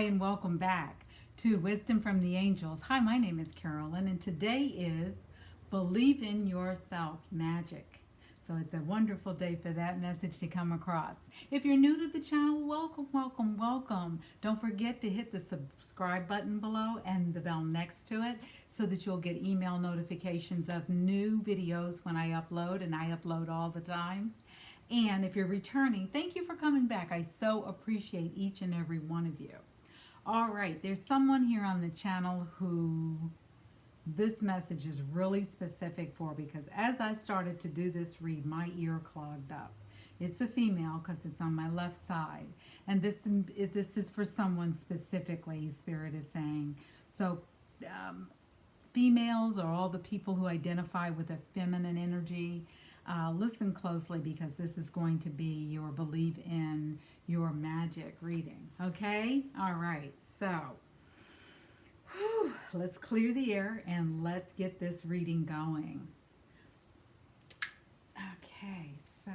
Hi, and welcome back to Wisdom from the Angels. Hi, my name is Carolyn, and today is Believe in Yourself Magic. So it's a wonderful day for that message to come across. If you're new to the channel, welcome, welcome, welcome. Don't forget to hit the subscribe button below and the bell next to it so that you'll get email notifications of new videos when I upload, and I upload all the time. And if you're returning, thank you for coming back. I so appreciate each and every one of you. All right, there's someone here on the channel who this message is really specific for, because as I started to do this read, my ear clogged up. It's a female because it's on my left side. And this is for someone specifically, Spirit is saying. So females, or all the people who identify with a feminine energy, listen closely, because this is going to be your believe in your magic reading. Okay? All right. So, let's clear the air and let's get this reading going. Okay, so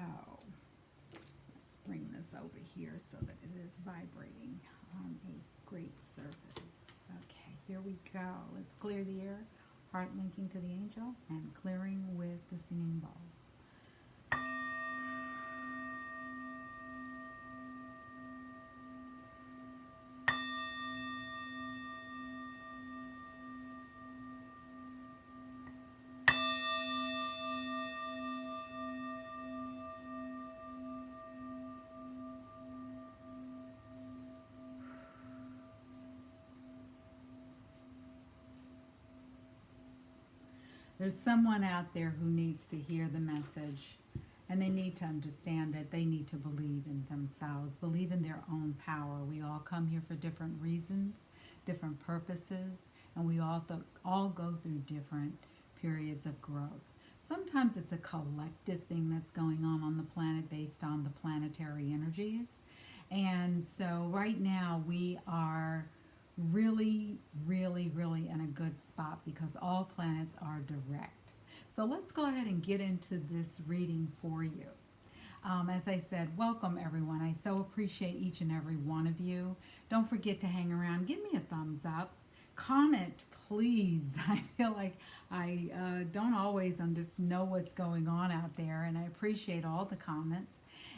let's bring this over here so that it is vibrating on a great surface. Okay, here we go. Let's clear the air. Heart linking to the angel and clearing with the singing bowl. There's someone out there who needs to hear the message, and they need to understand that they need to believe in themselves, believe in their own power. We all come here for different reasons, different purposes, and we all go through different periods of growth. Sometimes it's a collective thing that's going on the planet based on the planetary energies. And so right now we are really, really, really in a good spot because all planets are direct. So let's go ahead and get into this reading for you. As I said, welcome everyone. I so appreciate each and every one of you. Don't forget to hang around. Give me a thumbs up. Comment, please. I feel like I don't always know what's going on out there, and I appreciate all the comments.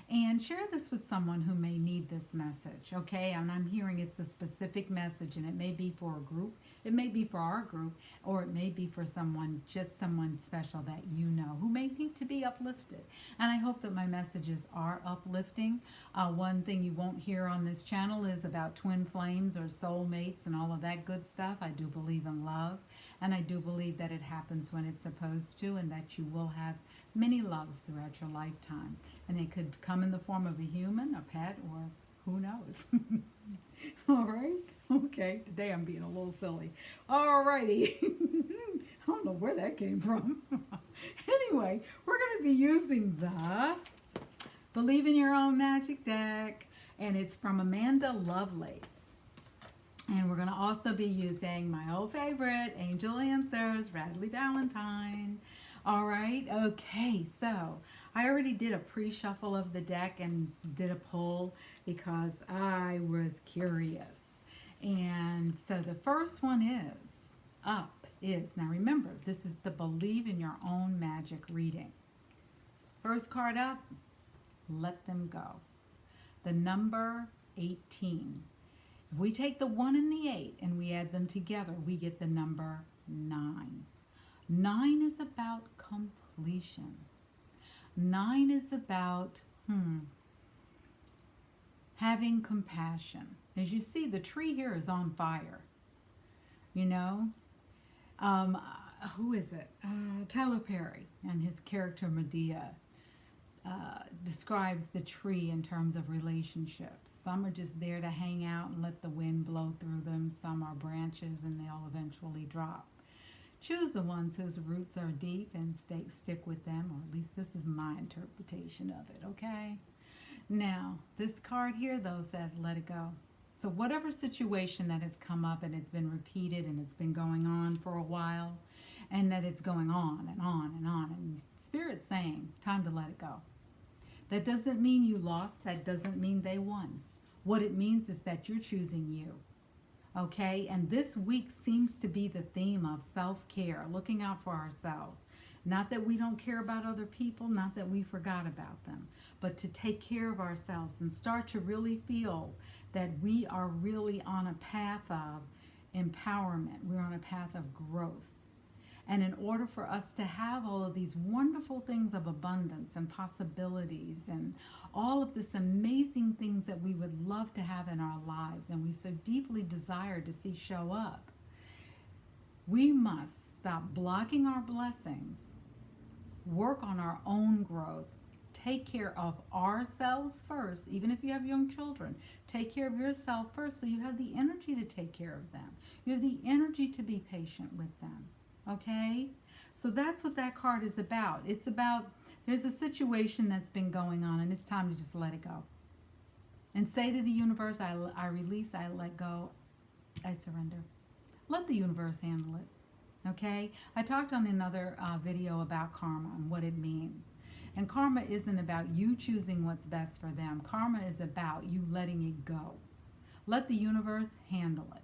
And share this with someone who may need this message, okay? And I'm hearing it's a specific message, and it may be for a group, it may be for our group, or it may be for someone, just someone special that you know who may need to be uplifted. And I hope that my messages are uplifting. One thing you won't hear on this channel is about twin flames or soulmates and all of that good stuff. I do believe in love, and I do believe that it happens when it's supposed to, and that you will have many loves throughout your lifetime. And it could come in the form of a human, a pet, or who knows. All right? Okay, today I'm being a little silly. All righty. I don't know where that came from. Anyway, we're going to be using the Believe in Your Own Magic deck, and it's from Amanda Lovelace. And we're going to also be using my old favorite, Angel Answers, Radley Valentine. All right, okay, so I already did a pre-shuffle of the deck and did a pull because I was curious. And so the first one is now remember, this is the Believe in Your Own Magic reading. First card up, let them go. The number 18. If we take the 1 and the 8 and we add them together, we get the number 9. 9 is about completion. 9 is about having compassion. As you see, the tree here is on fire. You know, who is it? Tyler Perry and his character Medea describes the tree in terms of relationships. Some are just there to hang out and let the wind blow through them. Some are branches and they'll eventually drop. Choose the ones whose roots are deep and stick with them, or at least this is my interpretation of it, okay? Now, this card here, though, says let it go. So whatever situation that has come up and it's been repeated and it's been going on for a while, and that it's going on and on and on, and Spirit's saying, time to let it go. That doesn't mean you lost. That doesn't mean they won. What it means is that you're choosing you. Okay, and this week seems to be the theme of self-care, looking out for ourselves. Not that we don't care about other people, not that we forgot about them, but to take care of ourselves and start to really feel that we are really on a path of empowerment. We're on a path of growth. And in order for us to have all of these wonderful things of abundance and possibilities and all of this amazing things that we would love to have in our lives and we so deeply desire to see show up, we must stop blocking our blessings, work on our own growth, take care of ourselves first. Even if you have young children, take care of yourself first so you have the energy to take care of them. You have the energy to be patient with them. Okay? So that's what that card is about. It's about there's a situation that's been going on and it's time to just let it go. And say to the universe, I release, I let go, I surrender. Let the universe handle it. Okay? I talked on another video about karma and what it means. And karma isn't about you choosing what's best for them. Karma is about you letting it go. Let the universe handle it.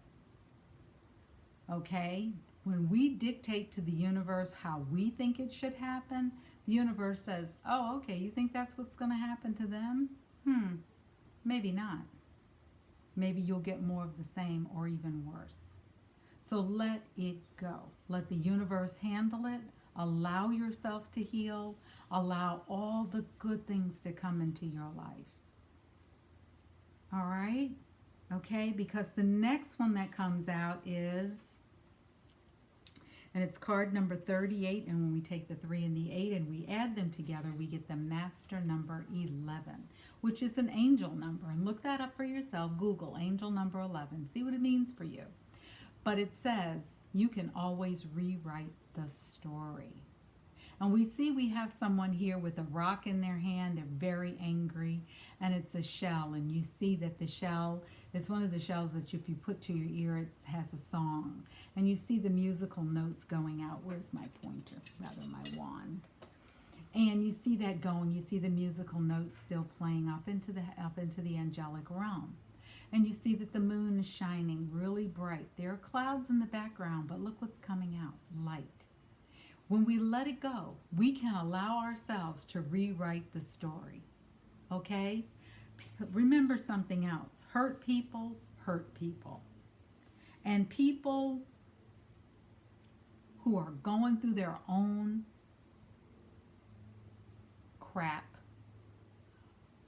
Okay? When we dictate to the universe how we think it should happen, the universe says, oh, okay, you think that's what's going to happen to them? Maybe not. Maybe you'll get more of the same or even worse. So let it go. Let the universe handle it. Allow yourself to heal. Allow all the good things to come into your life. All right? Okay? Because the next one that comes out is, and it's card number 38, and when we take the 3 and the 8 and we add them together, we get the master number 11, which is an angel number. And look that up for yourself. Google angel number 11. See what it means for you. But it says you can always rewrite the story. And we have someone here with a rock in their hand. They're very angry, and it's a shell. And you see that the shell is one of the shells that if you put to your ear, it has a song. And you see the musical notes going out. Where's my pointer? Rather, my wand. And you see that going. You see the musical notes still playing up into the angelic realm. And you see that the moon is shining really bright. There are clouds in the background, but look what's coming out, light. When we let it go, we can allow ourselves to rewrite the story. Okay? Remember something else. Hurt people hurt people. And people who are going through their own crap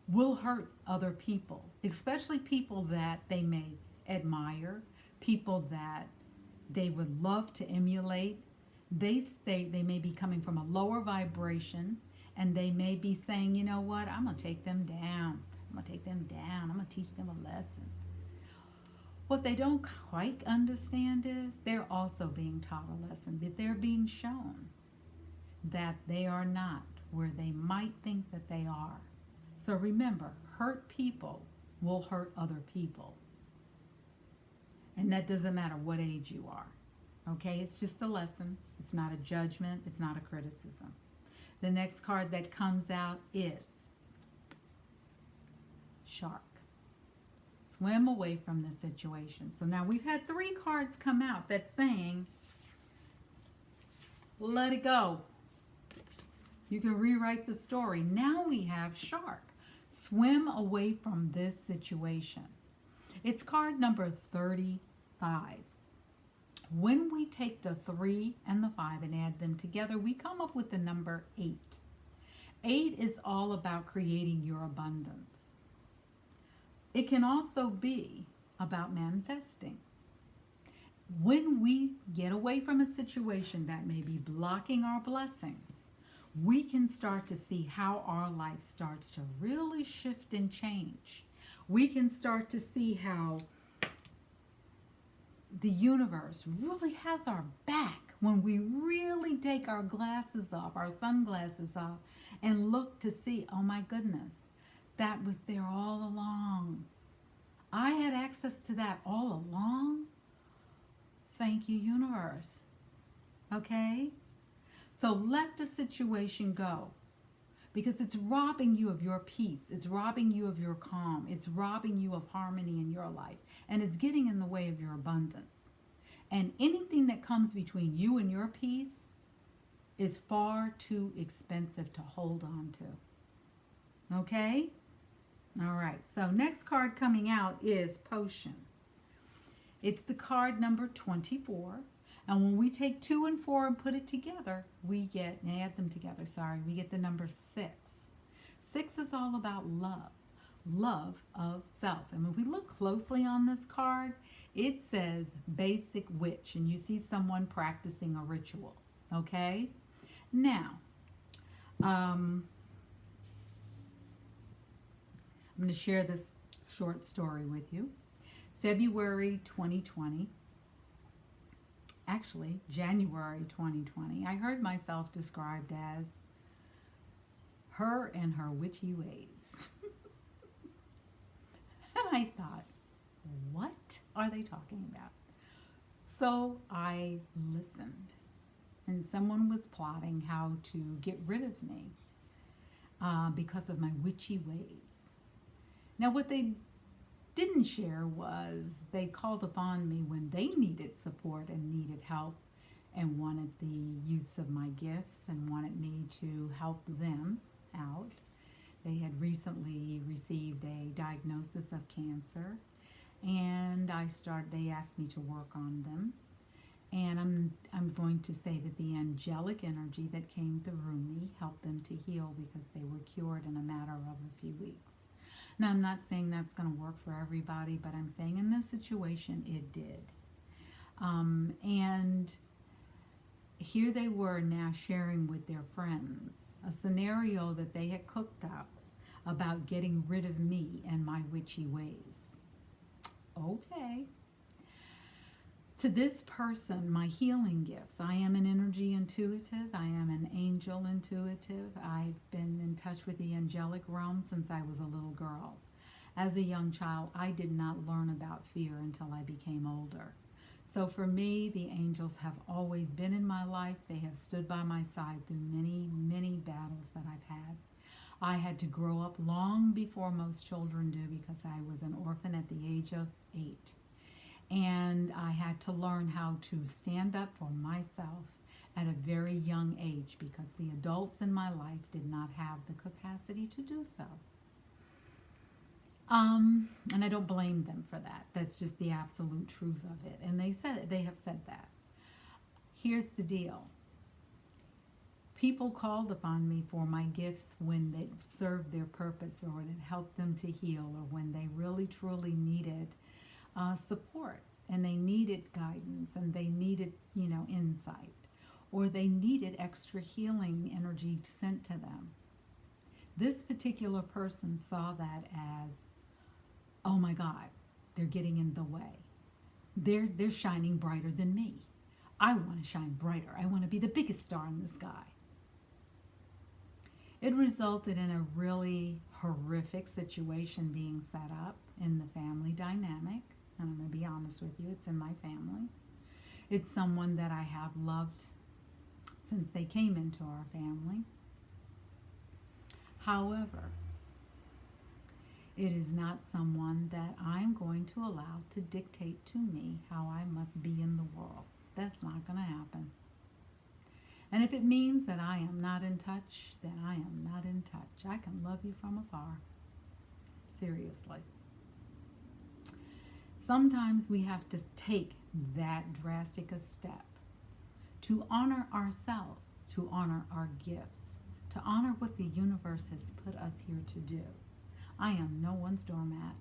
will hurt other people, especially people that they may admire, people that they would love to emulate. They may be coming from a lower vibration, and they may be saying, you know what, I'm going to take them down. I'm going to take them down. I'm going to teach them a lesson. What they don't quite understand is they're also being taught a lesson, that they're being shown that they are not where they might think that they are. So remember, hurt people will hurt other people. And that doesn't matter what age you are. Okay, it's just a lesson. It's not a judgment. It's not a criticism. The next card that comes out is Shark. Swim away from the situation. So now we've had 3 cards come out that's saying, let it go. You can rewrite the story. Now we have Shark. Swim away from this situation. It's card number 35. When we take the 3 and the 5 and add them together, we come up with the number 8. 8 is all about creating your abundance. It can also be about manifesting. When we get away from a situation that may be blocking our blessings, we can start to see how our life starts to really shift and change. We can start to see how the universe really has our back when we really take our glasses off, our sunglasses off, and look to see, oh my goodness, that was there all along. I had access to that all along. Thank you, universe. Okay? So let the situation go. because it's robbing you of your peace. It's robbing you of your calm. It's robbing you of harmony in your life, and it's getting in the way of your abundance. And anything that comes between you and your peace is far too expensive to hold on to. Okay? All right. So next card coming out is Potion. It's the card number 24. And when we take 2 and 4 and put it together, we get the number 6. 6 is all about love of self. And when we look closely on this card, it says basic witch, and you see someone practicing a ritual. Okay? Now, I'm going to share this short story with you. February 2020, actually January 2020, I heard myself described as her and her witchy ways. And I thought, what are they talking about? So I listened, and someone was plotting how to get rid of me because of my witchy ways. Now, what they didn't share was they called upon me when they needed support and needed help and wanted the use of my gifts and wanted me to help them out. They had recently received a diagnosis of cancer, and they asked me to work on them. And I'm going to say that the angelic energy that came through me helped them to heal because they were cured in a matter of a few weeks. Now, I'm not saying that's going to work for everybody, but I'm saying in this situation, it did. And here they were now sharing with their friends a scenario that they had cooked up about getting rid of me and my witchy ways. Okay. To this person, my healing gifts. I am an energy intuitive. I am an angel intuitive. I've been in touch with the angelic realm since I was a little girl. As a young child, I did not learn about fear until I became older. So for me, the angels have always been in my life. They have stood by my side through many, many battles that I've had. I had to grow up long before most children do because I was an orphan at the age of 8. And I had to learn how to stand up for myself at a very young age because the adults in my life did not have the capacity to do so. And I don't blame them for that. That's just the absolute truth of it. And they have said that. Here's the deal. People called upon me for my gifts when they served their purpose or it helped them to heal or when they really truly needed support and they needed guidance and they needed, insight, or they needed extra healing energy sent to them. This particular person saw that as, oh my God, they're getting in the way. They're shining brighter than me. I want to shine brighter. I want to be the biggest star in the sky. It resulted in a really horrific situation being set up in the family dynamic. And I'm going to be honest with you, it's in my family. It's someone that I have loved since they came into our family. However, it is not someone that I'm going to allow to dictate to me how I must be in the world. That's not going to happen. And if it means that I am not in touch, then I am not in touch. I can love you from afar. Seriously. Sometimes we have to take that drastic a step to honor ourselves, to honor our gifts, to honor what the universe has put us here to do. I am no one's doormat.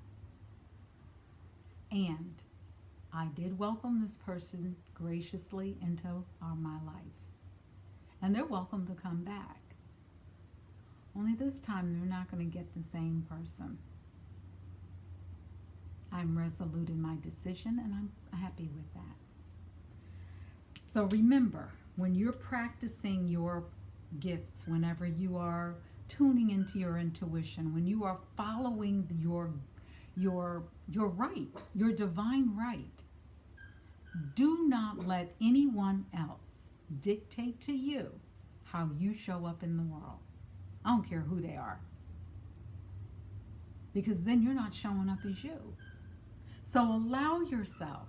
And I did welcome this person graciously into my life. And they're welcome to come back. Only this time they're not going to get the same person. I'm resolute in my decision and I'm happy with that. So remember, when you're practicing your gifts, whenever you are tuning into your intuition, when you are following your right, your divine right, do not let anyone else dictate to you how you show up in the world. I don't care who they are. Because then you're not showing up as you. So allow yourself,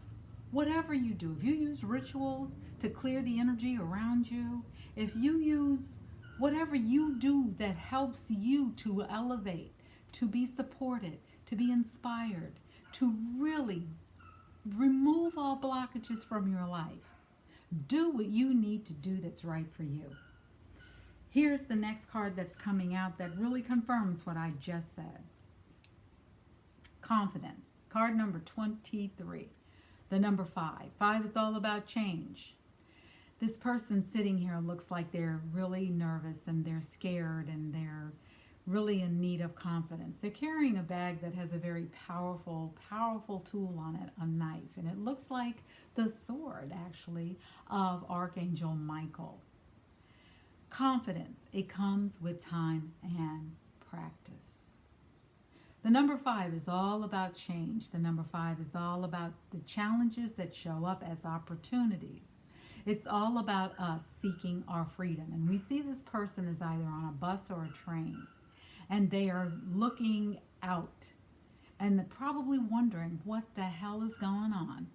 whatever you do, if you use rituals to clear the energy around you, if you use whatever you do that helps you to elevate, to be supported, to be inspired, to really remove all blockages from your life, do what you need to do that's right for you. Here's the next card that's coming out that really confirms what I just said. Confidence. Card number 23. The number 5. 5 is all about change. This person sitting here looks like they're really nervous and they're scared and they're really in need of confidence. They're carrying a bag that has a very powerful tool on it, a knife. And it looks like the sword, actually, of Archangel Michael. Confidence. It comes with time and practice. The number 5 is all about change. The number 5 is all about the challenges that show up as opportunities. It's all about us seeking our freedom. And we see this person is either on a bus or a train. And they are looking out. And they're probably wondering what the hell is going on.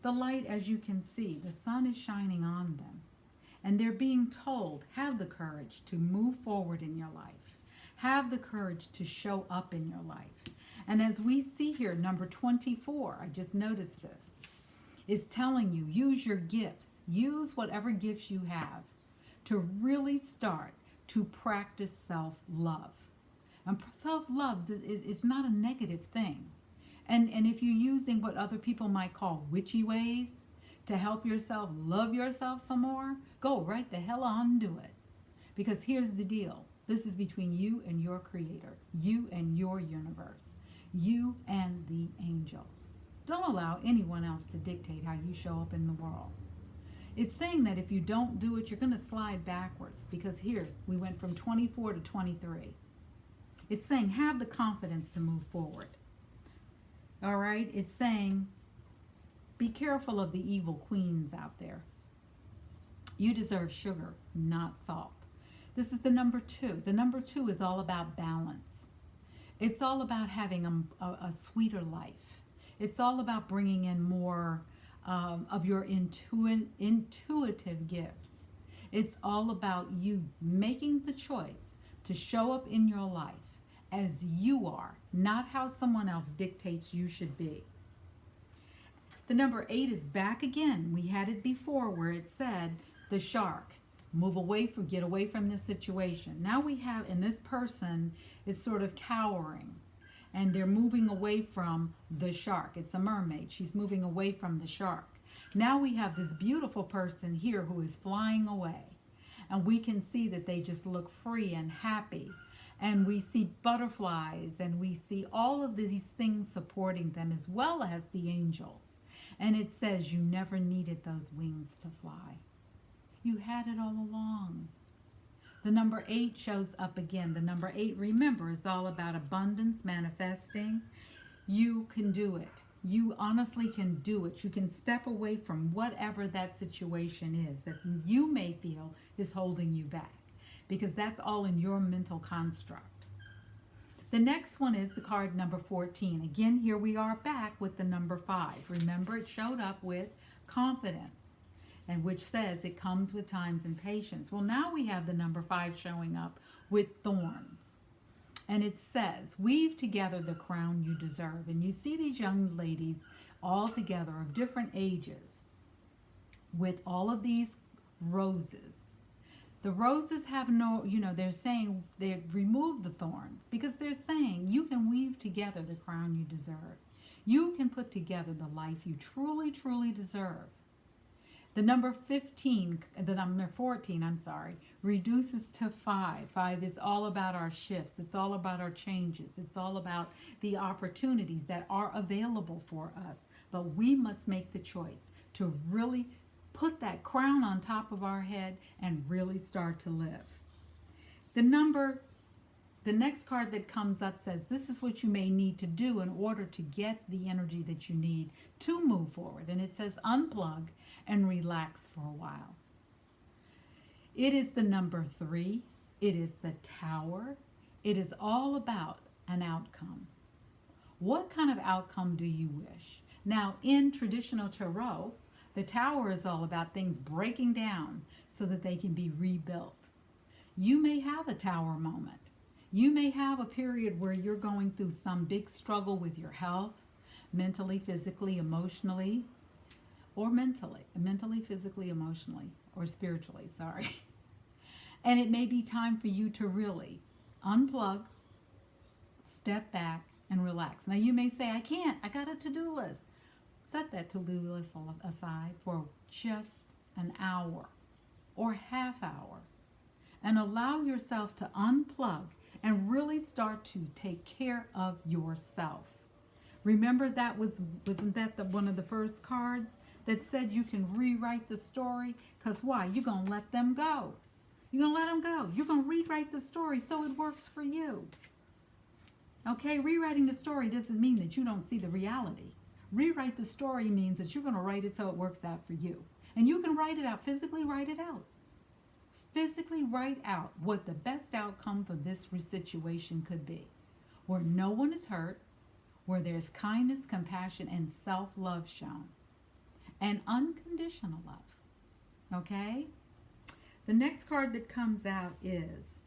The light, as you can see, the sun is shining on them. And they're being told, have the courage to move forward in your life. Have the courage to show up in your life. And as we see here, number 24, I just noticed this, is telling you, use your gifts. Use whatever gifts you have to really start to practice self-love. And self-love is not a negative thing. And if you're using what other people might call witchy ways to help yourself love yourself some more, go right the hell on and do it. Because here's the deal. This is between you and your creator, you and your universe, you and the angels. Don't allow anyone else to dictate how you show up in the world. It's saying that if you don't do it, you're going to slide backwards, because here we went from 24 to 23. It's saying have the confidence to move forward. All right? It's saying be careful of the evil queens out there. You deserve sugar, not salt. This is the number 2. The number 2 is all about balance. It's all about having a sweeter life. It's all about bringing in more of your intuitive gifts. It's all about you making the choice to show up in your life as you are, not how someone else dictates you should be. The number 8 is back again. We had it before where it said the shark. Get away from this situation. Now we have, and this person is sort of cowering and they're moving away from the shark. It's a mermaid. She's moving away from the shark. Now we have this beautiful person here who is flying away. And we can see that they just look free and happy. And we see butterflies and we see all of these things supporting them, as well as the angels. And it says you never needed those wings to fly. You had it all along. The number 8 shows up again. The number 8, remember, is all about abundance, manifesting. You can do it. You honestly can do it. You can step away from whatever that situation is that you may feel is holding you back, because that's all in your mental construct. The next one is the card number 14. Again, here we are back with the number 5. Remember, it showed up with confidence, and which says it comes with times and patience. Well, now we have the number 5 showing up with thorns. And it says, weave together the crown you deserve. And you see these young ladies all together of different ages with all of these roses. The roses have no, they're saying they remove the thorns, because they're saying you can weave together the crown you deserve. You can put together the life you truly, truly deserve. The number 14, reduces to 5. 5 is all about our shifts. It's all about our changes. It's all about the opportunities that are available for us. But we must make the choice to really put that crown on top of our head and really start to live. The next card that comes up says, this is what you may need to do in order to get the energy that you need to move forward. And it says, unplug and relax for a while. It is the number 3. It is the Tower. It is all about an outcome. What kind of outcome do you wish? Now, in traditional tarot, the Tower is all about things breaking down so that they can be rebuilt. You may have a Tower moment. You may have a period where you're going through some big struggle with your health, mentally, physically, emotionally, or mentally, physically, emotionally, or spiritually, sorry. And it may be time for you to really unplug, step back, and relax. Now you may say, I can't, I got a to-do list. Set that to-do list aside for just an hour or half hour and allow yourself to unplug and really start to take care of yourself. Remember wasn't that one of the first cards that said you can rewrite the story? Because why? You're going to let them go. You're going to let them go. You're going to rewrite the story so it works for you. Okay, rewriting the story doesn't mean that you don't see the reality. Rewrite the story means that you're going to write it so it works out for you. And you can write it out, physically write it out. Physically write out what the best outcome for this situation could be. Where no one is hurt, where there's kindness, compassion, and self-love shown. And unconditional love. Okay? The next card that comes out is,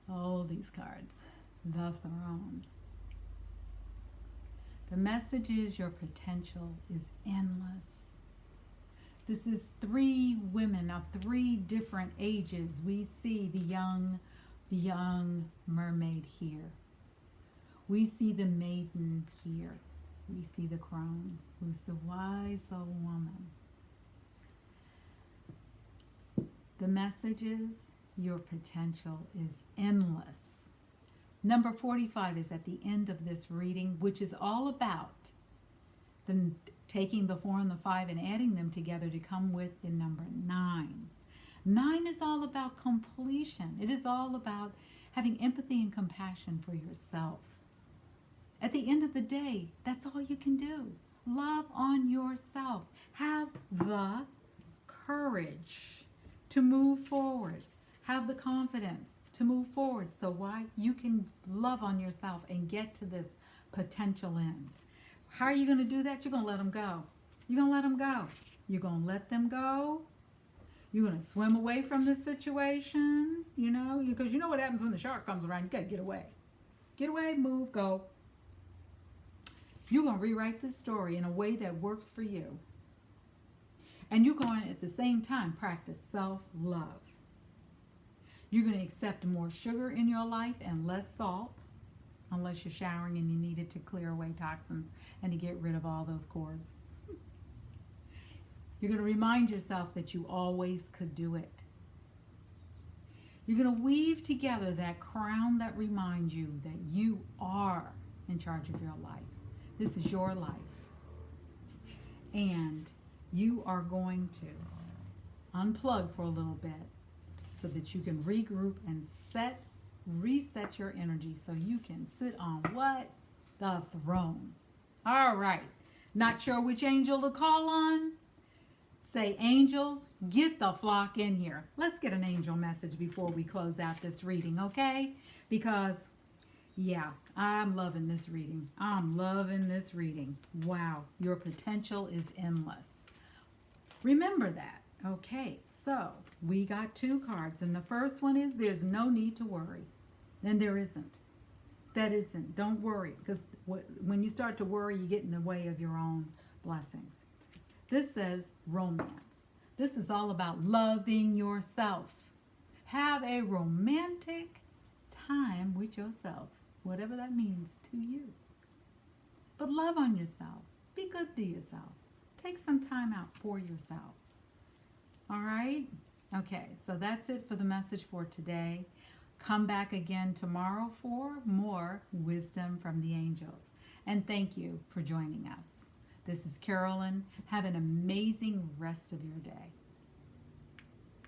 oh, these cards, the Throne. The message is your potential is endless. This is 3 women of 3 different ages. We see the young mermaid here. We see the maiden here. We see the crone, who's the wise old woman. The message is your potential is endless. Number 45 is at the end of this reading, which is all about taking the 4 and the 5 and adding them together to come with the number 9. 9 is all about completion. It is all about having empathy and compassion for yourself. At the end of the day, that's all you can do. Love on yourself. Have the courage to move forward. Have the confidence to move forward. So why? You can love on yourself and get to this potential end. How are you going to do that? You're going to let them go. You're going to let them go. You're going to let them go. You're going to swim away from the situation, because you know what happens when the shark comes around. You got to get away. Get away, move, go. You're going to rewrite this story in a way that works for you. And you're going to, at the same time, practice self-love. You're going to accept more sugar in your life and less salt, unless you're showering and you need it to clear away toxins and to get rid of all those cords. You're going to remind yourself that you always could do it. You're going to weave together that crown that reminds you that you are in charge of your life. This is your life. And you are going to unplug for a little bit so that you can regroup and reset your energy so you can sit on what? The throne. All right. Not sure which angel to call on? Say, angels, get the flock in here. Let's get an angel message before we close out this reading, okay? Because, yeah, I'm loving this reading. I'm loving this reading. Wow, your potential is endless. Remember that. Okay, so we got 2 cards, and the first one is there's no need to worry. And there isn't. That isn't. Don't worry, because when you start to worry, you get in the way of your own blessings. This says romance. This is all about loving yourself. Have a romantic time with yourself, whatever that means to you. But love on yourself. Be good to yourself. Take some time out for yourself. All right? Okay, so that's it for the message for today. Come back again tomorrow for more wisdom from the angels. And thank you for joining us. This is Carolyn. Have an amazing rest of your day.